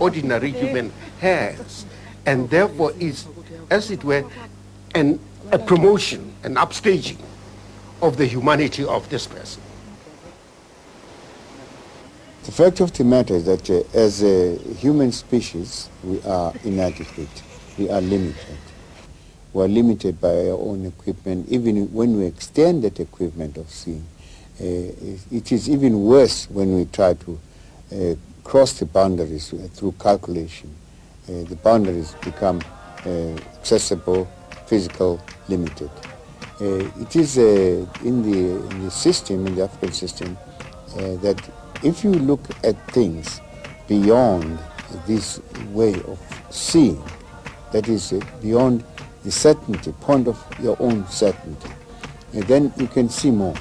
ordinary human has, and therefore is, as it were, a promotion, an upstaging of the humanity of this person. The fact of the matter is that as a human species, we are inadequate. We are limited. We are limited by our own equipment. Even when we extend that equipment of seeing, it is even worse when we try to cross the boundaries through calculation. The boundaries become accessible, physical, limited. It is in the system, in the African system, that if you look at things beyond this way of seeing, that is beyond the certainty, point of your own certainty, then you can see more.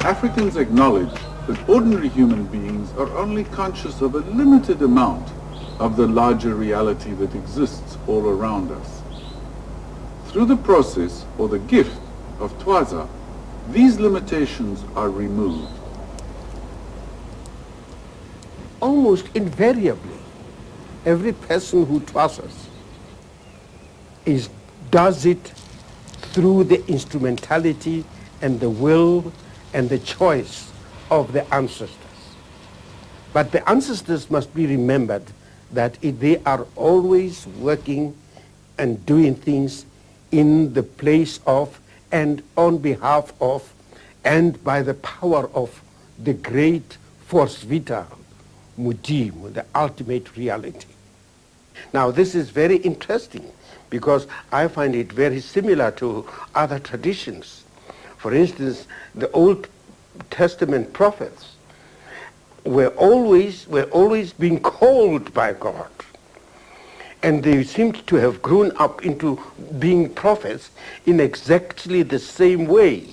Africans acknowledge that ordinary human beings are only conscious of a limited amount of the larger reality that exists all around us. Through the process or the gift of Twaza, these limitations are removed. Almost invariably, every person who Twazas does it through the instrumentality and the will and the choice of the ancestors. But the ancestors must be remembered that they are always working and doing things in the place of and on behalf of and by the power of the great force vital, Mudim, the ultimate reality. Now this is very interesting because I find it very similar to other traditions. For instance, the Old Testament prophets were always being called by God. And they seemed to have grown up into being prophets in exactly the same way.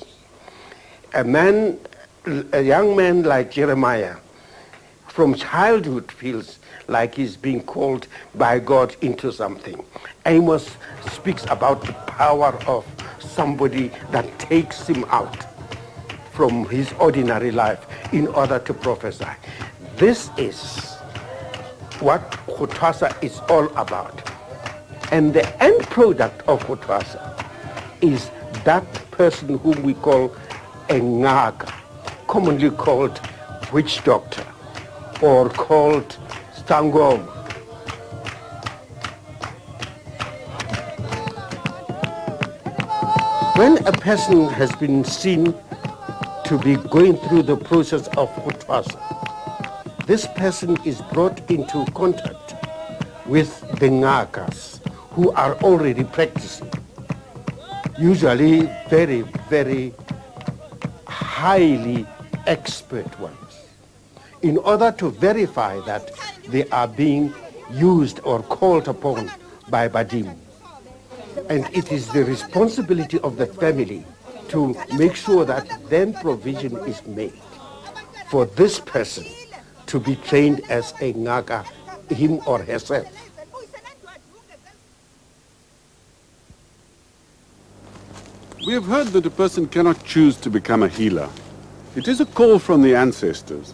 A young man like Jeremiah, from childhood feels like he's being called by God into something. Amos speaks about the power of somebody that takes him out from his ordinary life in order to prophesy. This is what Hutwasa is all about. And the end product of Hutwasa is that person whom we call a Ngaga, commonly called witch doctor, or called Stangom. When a person has been seen to be going through the process of Hutwasa, this person is brought into contact with the Ngakas who are already practicing, usually very, very highly expert ones, in order to verify that they are being used or called upon by Badim. And it is the responsibility of the family to make sure that then provision is made for this person to be trained as a Ngaga, him or herself. We have heard that a person cannot choose to become a healer. It is a call from the ancestors.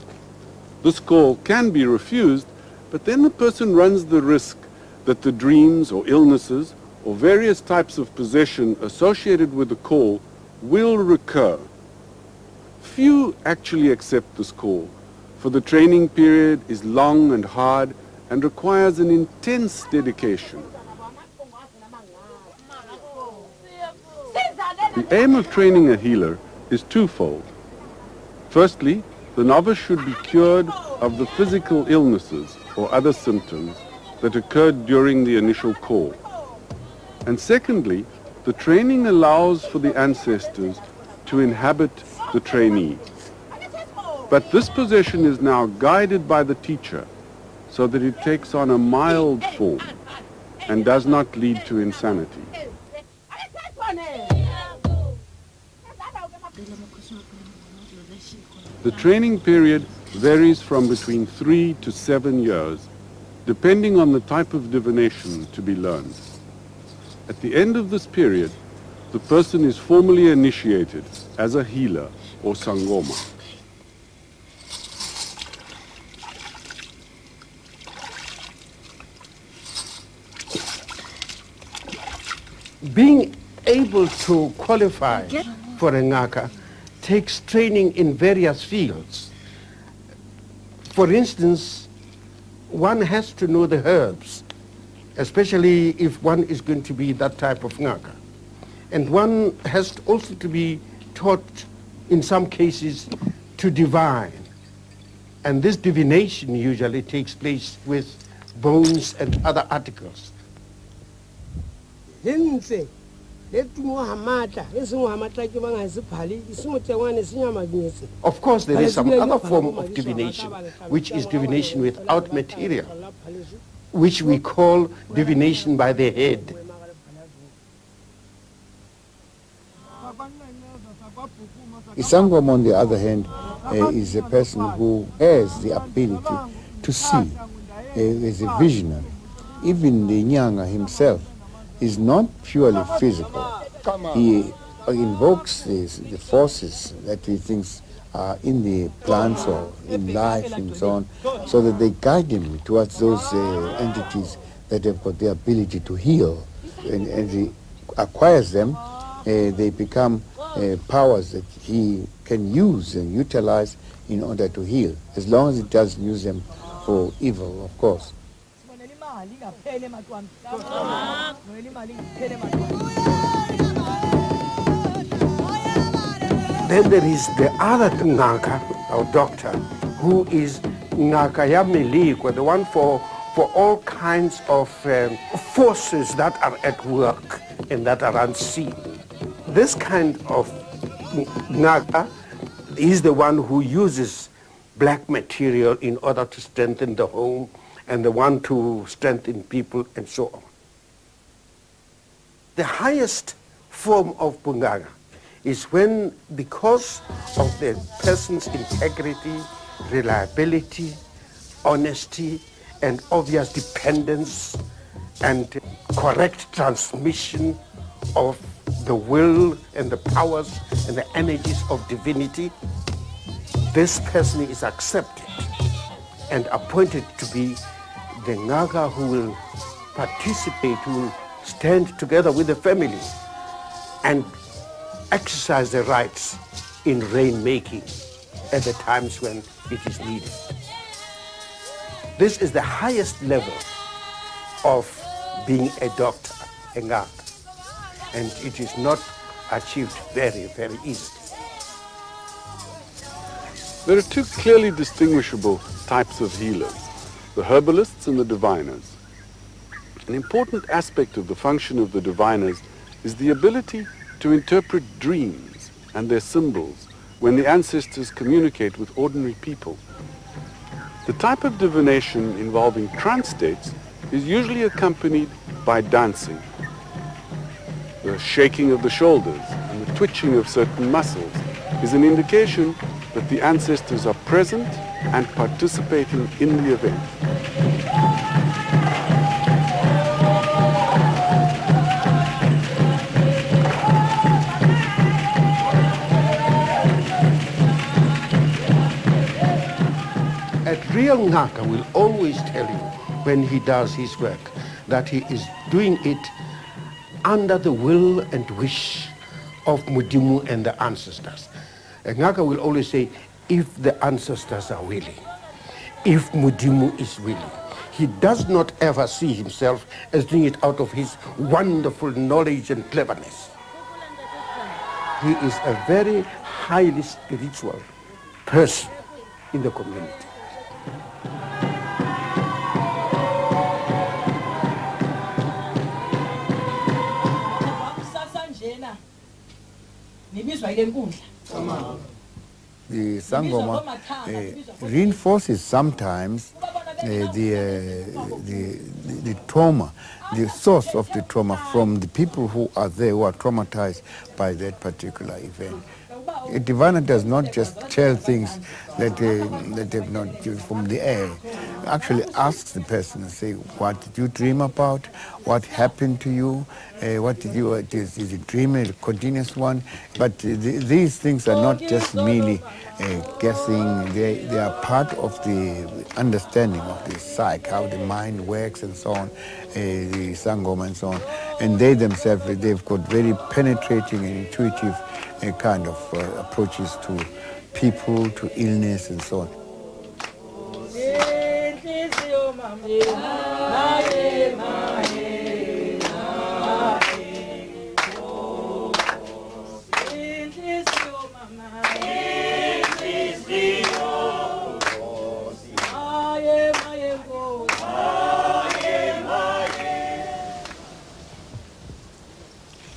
This call can be refused, but then the person runs the risk that the dreams or illnesses or various types of possession associated with the call will recur. Few actually accept this call, for the training period is long and hard and requires an intense dedication. The aim of training a healer is twofold. Firstly, the novice should be cured of the physical illnesses or other symptoms that occurred during the initial call. And secondly, the training allows for the ancestors to inhabit the trainee. But this possession is now guided by the teacher so that it takes on a mild form and does not lead to insanity. The training period varies from between 3 to 7 years, depending on the type of divination to be learned. At the end of this period, the person is formally initiated as a healer or sangoma. Being able to qualify for a ngaka takes training in various fields. For instance, one has to know the herbs, especially if one is going to be that type of ngaka. And one has also to be taught, in some cases, to divine. And this divination usually takes place with bones and other articles. Of course, there is some other form of divination, which is divination without material, which we call divination by the head. Sangoma, on the other hand, is a person who has the ability to see, is a visionary. Even the Nyanga himself is not purely physical. He invokes the forces that he thinks are in the plants or in life and so on, so that they guide him towards those entities that have got the ability to heal. And he acquires them, they become powers that he can use and utilize in order to heal, as long as he doesn't use them for evil, of course. Then there is the other ngaka, or doctor, who is ngaka ya melikwa, the one for all kinds of forces that are at work and that are unseen. This kind of ngaka is the one who uses black material in order to strengthen the home, and the one to strengthen people, and so on. The highest form of pungaga is when, because of the person's integrity, reliability, honesty, and obvious dependence, and correct transmission of the will and the powers and the energies of divinity, this person is accepted and appointed to be the Ngaka who will participate, who will stand together with the family and exercise the rights in rain-making at the times when it is needed. This is the highest level of being a doctor, a Ngaka, and it is not achieved very, very easily. There are two clearly distinguishable types of healers, the herbalists and the diviners. An important aspect of the function of the diviners is the ability to interpret dreams and their symbols when the ancestors communicate with ordinary people. The type of divination involving trance states is usually accompanied by dancing. The shaking of the shoulders and the twitching of certain muscles is an indication that the ancestors are present and participating in the event. A real Ngaka will always tell you when he does his work that he is doing it under the will and wish of Mudimu and the ancestors. A Ngaka will always say, if the ancestors are willing, if Mudimu is willing. He does not ever see himself as doing it out of his wonderful knowledge and cleverness. He is a very highly spiritual person in the community. The Sangoma reinforces sometimes the trauma, the source of the trauma from the people who are there, who are traumatized by that particular event. A diviner does not just tell things that they've not from the air. actually asks the person and say, what did you dream about? What happened to you? What did you, is a dream, a continuous one? But these things are not just merely guessing. They are part of the understanding of the psyche, how the mind works and so on, the sangoma and so on. And they themselves, they've got very penetrating and intuitive kind of approaches to people, to illness and so on.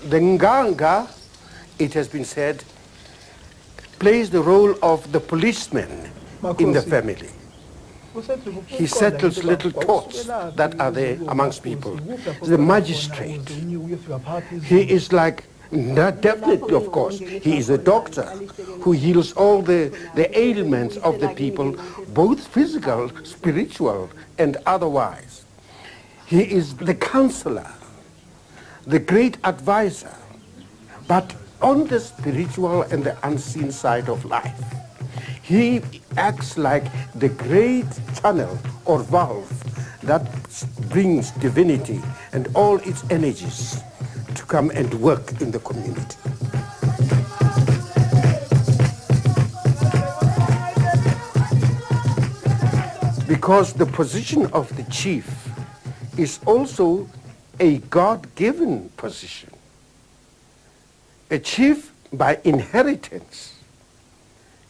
The nganga, it has been said, plays the role of the policeman in the family. He settles little thoughts that are there amongst people. The magistrate, he is like, definitely of course, he is a doctor who heals all the ailments of the people, both physical, spiritual, and otherwise. He is the counselor, the great advisor, but on the spiritual and the unseen side of life. He acts like the great channel or valve that brings divinity and all its energies to come and work in the community. Because the position of the chief is also a God-given position. A chief, by inheritance,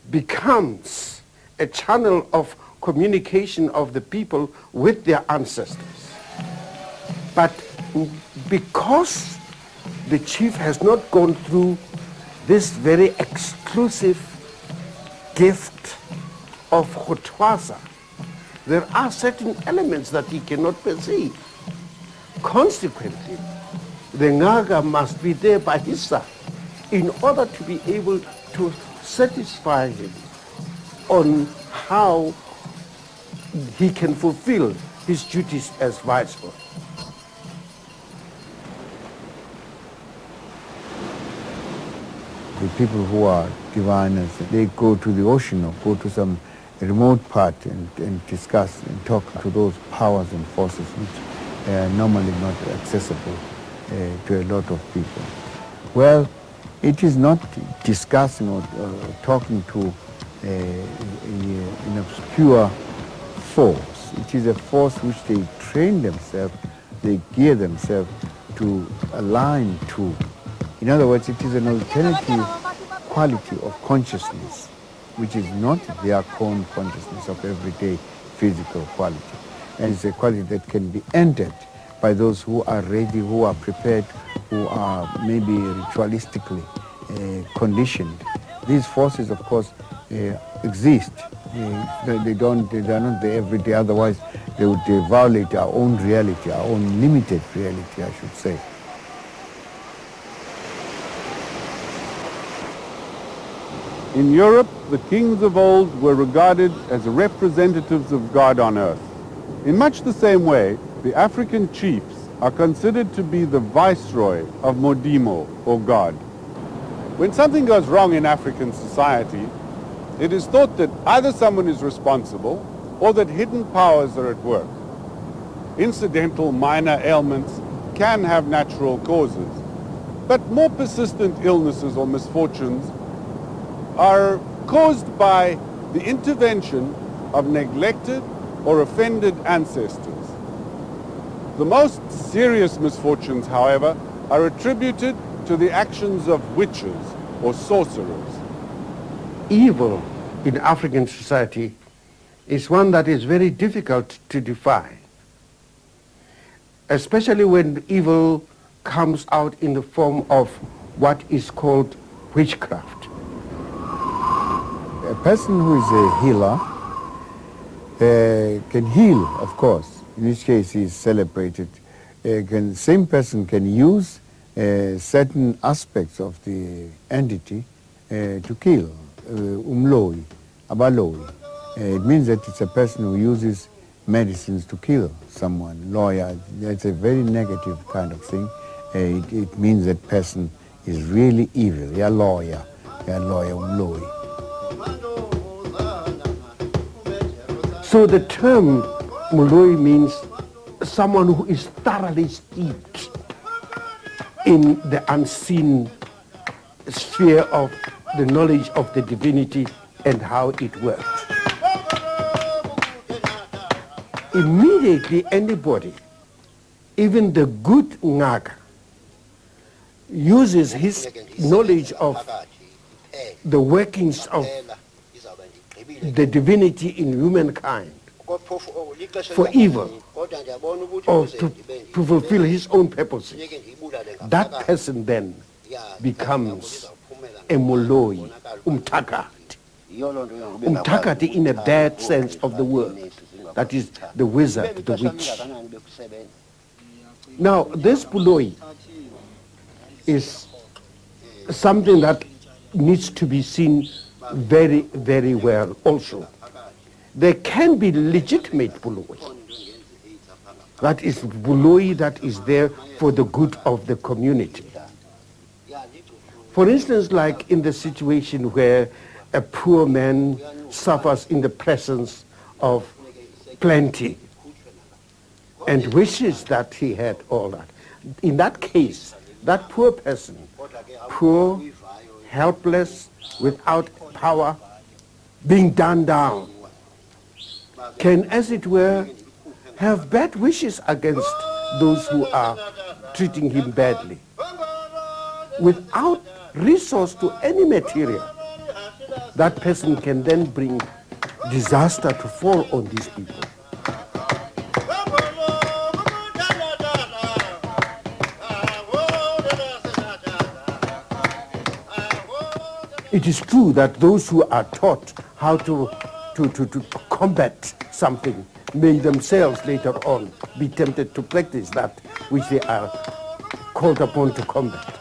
becomes a channel of communication of the people with their ancestors. But because the chief has not gone through this very exclusive gift of khotwaza, there are certain elements that he cannot perceive. Consequently, the Ngaga must be there by his side in order to be able to satisfy him on how he can fulfill his duties as viceroy. The people who are diviners, they go to the ocean or go to some remote part and discuss and talk to those powers and forces which are normally not accessible to a lot of people. Well, it is not discussing or talking to an obscure force. It is a force which they train themselves, they gear themselves to align to. In other words, it is an alternative quality of consciousness, which is not their own consciousness of everyday physical quality. And it's a quality that can be entered by those who are ready, who are prepared, who are maybe ritualistically conditioned. These forces, of course, exist. They are not there every day, otherwise they would violate our own reality, our own limited reality, I should say. In Europe, the kings of old were regarded as representatives of God on earth. In much the same way, the African chiefs are considered to be the viceroy of Modimo, or God. When something goes wrong in African society, it is thought that either someone is responsible or that hidden powers are at work. Incidental minor ailments can have natural causes, but more persistent illnesses or misfortunes are caused by the intervention of neglected or offended ancestors. The most serious misfortunes, however, are attributed to the actions of witches or sorcerers. Evil in African society is one that is very difficult to define, especially when evil comes out in the form of what is called witchcraft. A person who is a healer can heal, of course. In which case he is celebrated. Same person can use certain aspects of the entity to kill. Umloi, abaloi. It means that it's a person who uses medicines to kill someone. Lawyer, that's a very negative kind of thing. It means that person is really evil. You're a lawyer. You're a lawyer, umloyi. So the term muloi means someone who is thoroughly steeped in the unseen sphere of the knowledge of the divinity and how it works. Immediately anybody, even the good ngaka, uses his knowledge of the workings of the divinity in humankind for evil or to fulfill his own purposes. That person then becomes a moloi, umtakati. Umtakati in a bad sense of the word. That is the wizard, the witch. Now, this puloi is something that needs to be seen very, very well also. There can be legitimate puloi. That is puloi that is there for the good of the community. For instance, like in the situation where a poor man suffers in the presence of plenty and wishes that he had all that. In that case, that poor person, poor, helpless, without power, being done down, can, as it were, have bad wishes against those who are treating him badly. Without resource to any material, that person can then bring disaster to fall on these people. It is true that those who are taught how to combat something may themselves later on be tempted to practice that which they are called upon to combat.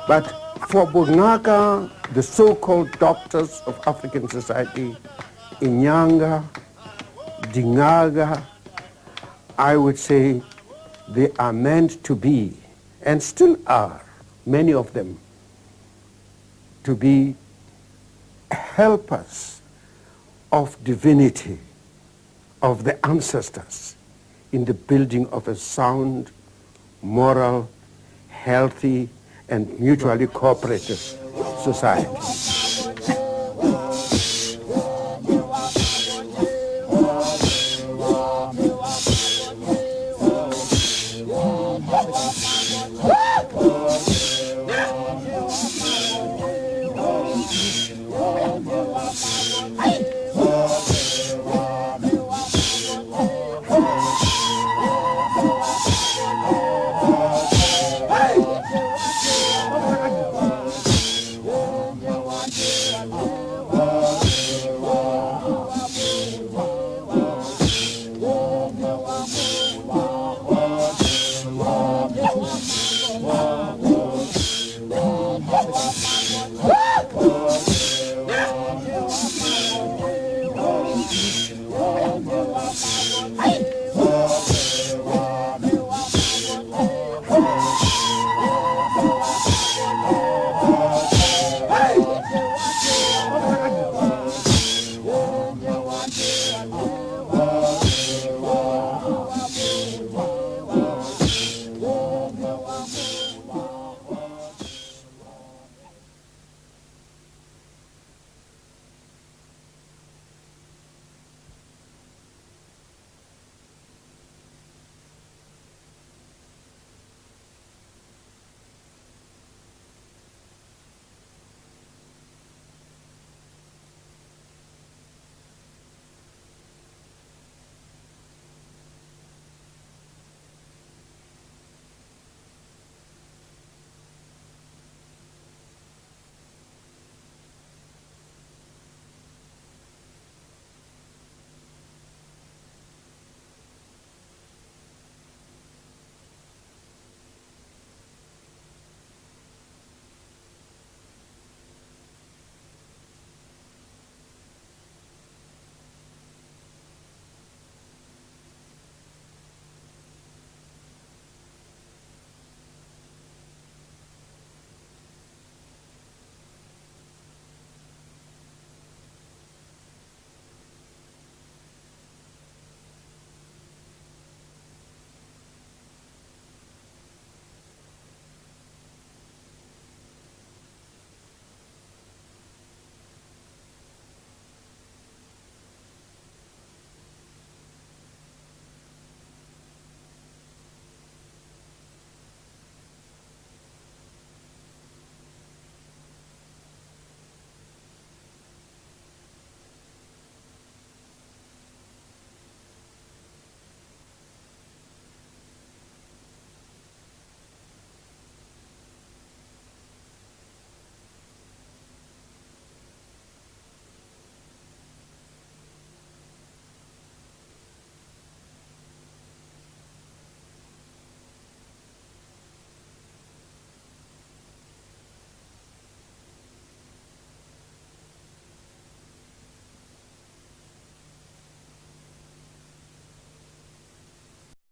But for Bongaka, the so-called doctors of African society, Inyanga, Dingaga, I would say they are meant to be, and still are, many of them, to be helpers of divinity, of the ancestors, in the building of a sound, moral, healthy, and mutually cooperative society.